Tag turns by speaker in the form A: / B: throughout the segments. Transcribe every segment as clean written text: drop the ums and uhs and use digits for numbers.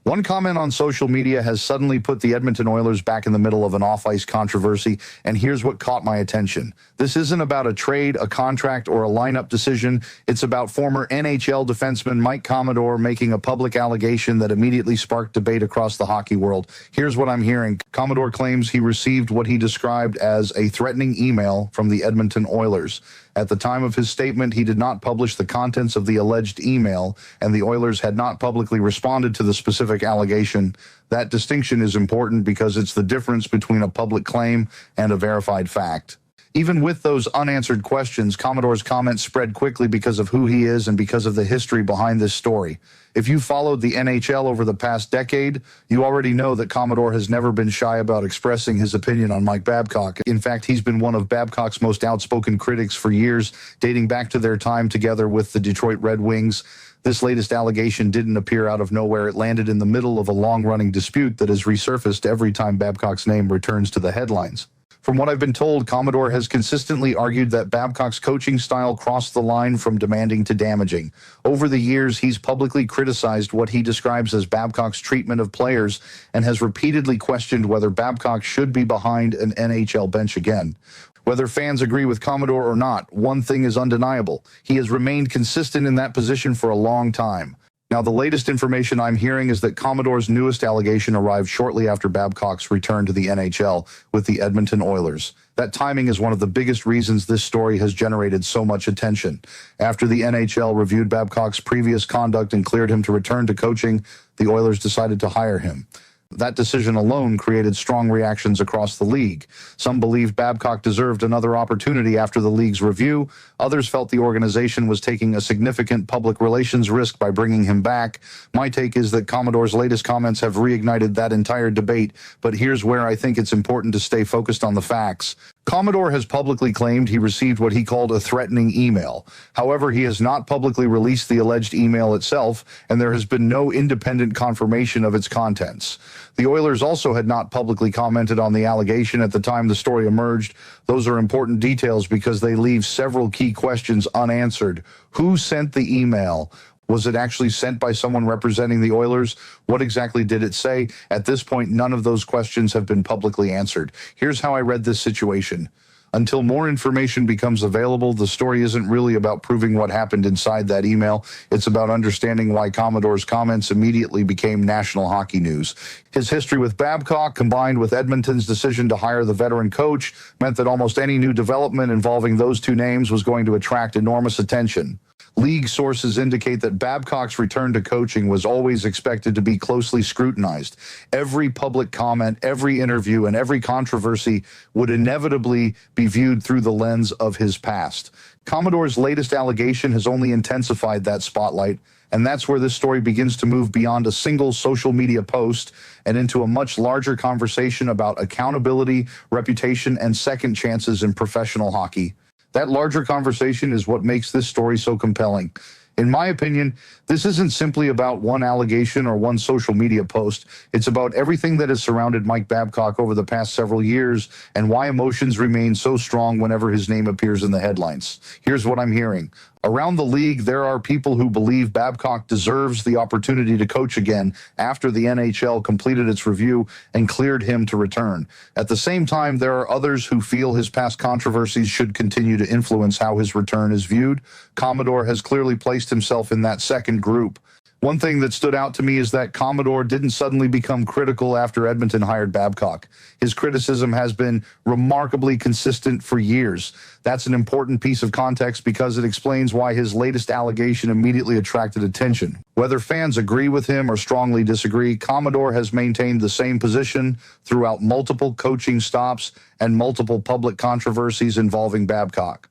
A: One comment on social media has suddenly put the Edmonton Oilers back in the middle of an off-ice controversy, and here's what caught my attention. This isn't about a trade, a contract, or a lineup decision. It's about former NHL defenseman Mike Commodore making a public allegation that immediately sparked debate across the hockey world. Here's what I'm hearing. Commodore claims he received what he described as a threatening email from the Edmonton Oilers. At the time of his statement, he did not publish the contents of the alleged email, and the Oilers had not publicly responded to the specific allegation. That distinction is important because it's the difference between a public claim and a verified fact. Even with those unanswered questions, Commodore's comments spread quickly because of who he is and because of the history behind this story. If you followed the NHL over the past decade, you already know that Commodore has never been shy about expressing his opinion on Mike Babcock. In fact, he's been one of Babcock's most outspoken critics for years, dating back to their time together with the Detroit Red Wings. This latest allegation didn't appear out of nowhere. It landed in the middle of a long-running dispute that has resurfaced every time Babcock's name returns to the headlines. From what I've been told, Commodore has consistently argued that Babcock's coaching style crossed the line from demanding to damaging. Over the years, he's publicly criticized what he describes as Babcock's treatment of players and has repeatedly questioned whether Babcock should be behind an NHL bench again. Whether fans agree with Commodore or not, one thing is undeniable. He has remained consistent in that position for a long time. Now, the latest information I'm hearing is that Commodore's newest allegation arrived shortly after Babcock's return to the NHL with the Edmonton Oilers. That timing is one of the biggest reasons this story has generated so much attention. After the NHL reviewed Babcock's previous conduct and cleared him to return to coaching, the Oilers decided to hire him. That decision alone created strong reactions across the league. Some believed Babcock deserved another opportunity after the league's review. Others felt the organization was taking a significant public relations risk by bringing him back. My take is that Commodore's latest comments have reignited that entire debate, but here's where I think it's important to stay focused on the facts. Commodore has publicly claimed he received what he called a threatening email. However, he has not publicly released the alleged email itself, and there has been no independent confirmation of its contents. The Oilers also had not publicly commented on the allegation at the time the story emerged. Those are important details because they leave several key questions unanswered. Who sent the email? Was it actually sent by someone representing the Oilers? What exactly did it say? At this point, none of those questions have been publicly answered. Here's how I read this situation. Until more information becomes available, the story isn't really about proving what happened inside that email. It's about understanding why Commodore's comments immediately became national hockey news. His history with Babcock, combined with Edmonton's decision to hire the veteran coach, meant that almost any new development involving those two names was going to attract enormous attention. League sources indicate that Babcock's return to coaching was always expected to be closely scrutinized. Every public comment, every interview, and every controversy would inevitably be viewed through the lens of his past. Commodore's latest allegation has only intensified that spotlight, and that's where this story begins to move beyond a single social media post and into a much larger conversation about accountability, reputation, and second chances in professional hockey. That larger conversation is what makes this story so compelling. In my opinion, this isn't simply about one allegation or one social media post. It's about everything that has surrounded Mike Babcock over the past several years and why emotions remain so strong whenever his name appears in the headlines. Here's what I'm hearing. Around the league, there are people who believe Babcock deserves the opportunity to coach again after the NHL completed its review and cleared him to return. At the same time, there are others who feel his past controversies should continue to influence how his return is viewed. Commodore has clearly placed himself in that second group. One thing that stood out to me is that Commodore didn't suddenly become critical after Edmonton hired Babcock. His criticism has been remarkably consistent for years. That's an important piece of context because it explains why his latest allegation immediately attracted attention. Whether fans agree with him or strongly disagree, Commodore has maintained the same position throughout multiple coaching stops and multiple public controversies involving Babcock.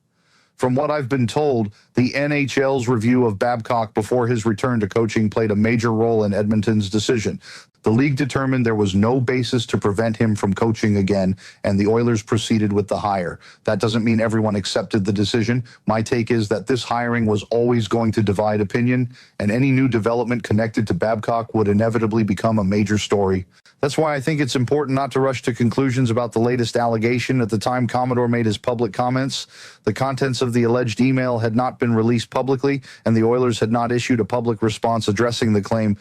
A: From what I've been told, the NHL's review of Babcock before his return to coaching played a major role in Edmonton's decision. The league determined there was no basis to prevent him from coaching again, and the Oilers proceeded with the hire. That doesn't mean everyone accepted the decision. My take is that this hiring was always going to divide opinion, and any new development connected to Babcock would inevitably become a major story. That's why I think it's important not to rush to conclusions about the latest allegation. At the time Commodore made his public comments, the contents of the alleged email had not been released publicly, and the Oilers had not issued a public response addressing the claim.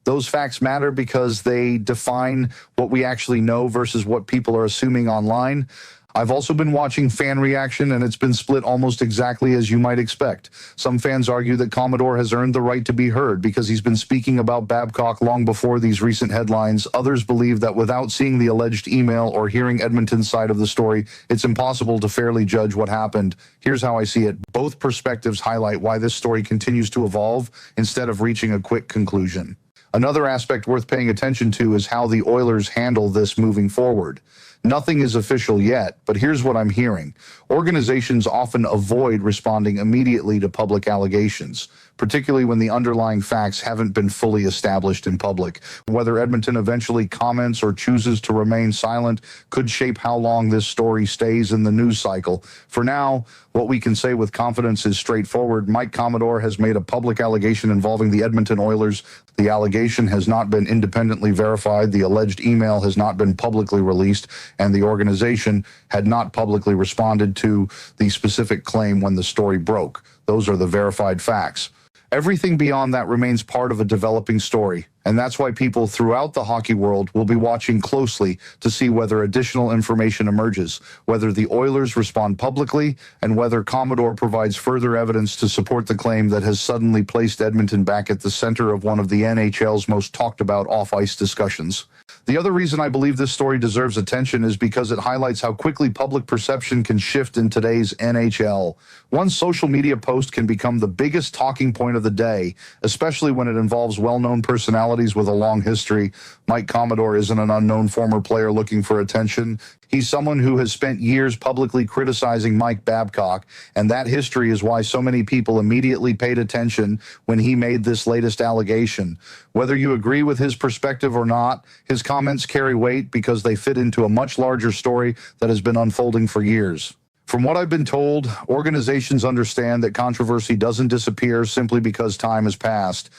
A: Those facts matter because they define what we actually know versus what people are assuming online. I've also been watching fan reaction, and it's been split almost exactly as you might expect. Some fans argue that Commodore has earned the right to be heard because he's been speaking about Babcock long before these recent headlines. Others believe that without seeing the alleged email or hearing Edmonton's side of the story, it's impossible to fairly judge what happened. Here's how I see it. Both perspectives highlight why this story continues to evolve instead of reaching a quick conclusion. Another aspect worth paying attention to is how the Oilers handle this moving forward. Nothing is official yet, but here's what I'm hearing. Organizations often avoid responding immediately to public allegations, particularly when the underlying facts haven't been fully established in public. Whether Edmonton eventually comments or chooses to remain silent could shape how long this story stays in the news cycle. For now, what we can say with confidence is straightforward. Mike Commodore has made a public allegation involving the Edmonton Oilers. The allegation has not been independently verified. The alleged email has not been publicly released, and the organization had not publicly responded to the specific claim when the story broke. Those are the verified facts. Everything beyond that remains part of a developing story, and that's why people throughout the hockey world will be watching closely to see whether additional information emerges, whether the Oilers respond publicly, and whether Commodore provides further evidence to support the claim that has suddenly placed Edmonton back at the center of one of the NHL's most talked about off-ice discussions. The other reason I believe this story deserves attention is because it highlights how quickly public perception can shift in today's NHL. One social media post can become the biggest talking point of the day, especially when it involves well-known personalities with a long history. Mike Commodore isn't an unknown former player looking for attention. He's someone who has spent years publicly criticizing Mike Babcock, and that history is why so many people immediately paid attention when he made this latest allegation. Whether you agree with his perspective or not, his comments carry weight because they fit into a much larger story that has been unfolding for years. From what I've been told, organizations understand that controversy doesn't disappear simply because time has passed.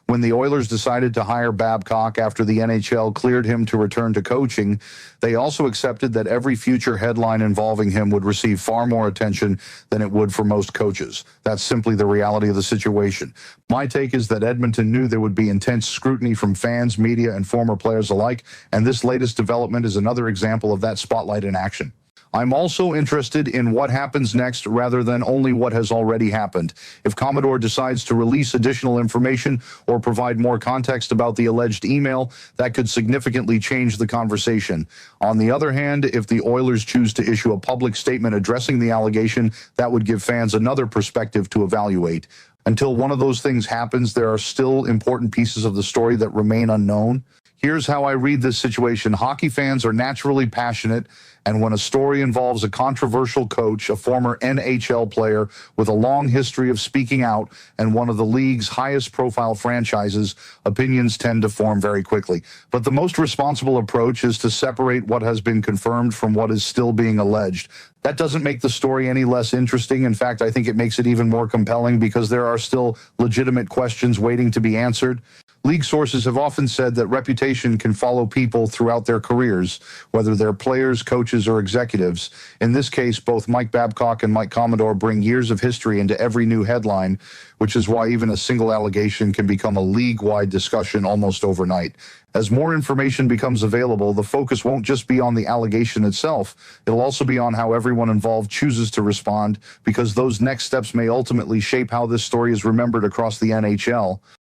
A: When the Oilers decided to hire Babcock after the NHL cleared him to return to coaching, they also accepted that every future headline involving him would receive far more attention than it would for most coaches. That's simply the reality of the situation. My take is that Edmonton knew there would be intense scrutiny from fans, media, and former players alike, and this latest development is another example of that spotlight in action. I'm also interested in what happens next rather than only what has already happened. If Commodore decides to release additional information or provide more context about the alleged email, that could significantly change the conversation. On the other hand, if the Oilers choose to issue a public statement addressing the allegation, that would give fans another perspective to evaluate. Until one of those things happens, there are still important pieces of the story that remain unknown. Here's how I read this situation. Hockey fans are naturally passionate, and when a story involves a controversial coach, a former NHL player with a long history of speaking out, and one of the league's highest profile franchises, opinions tend to form very quickly. But the most responsible approach is to separate what has been confirmed from what is still being alleged. That doesn't make the story any less interesting. In fact, I think it makes it even more compelling because there are still legitimate questions waiting to be answered. League sources have often said that reputation can follow people throughout their careers, whether they're players, coaches, or executives. In this case, both Mike Babcock and Mike Commodore bring years of history into every new headline, which is why even a single allegation can become a league-wide discussion almost overnight. As more information becomes available, the focus won't just be on the allegation itself. It'll also be on how everyone involved chooses to respond, because those next steps may ultimately shape how this story is remembered across the NHL.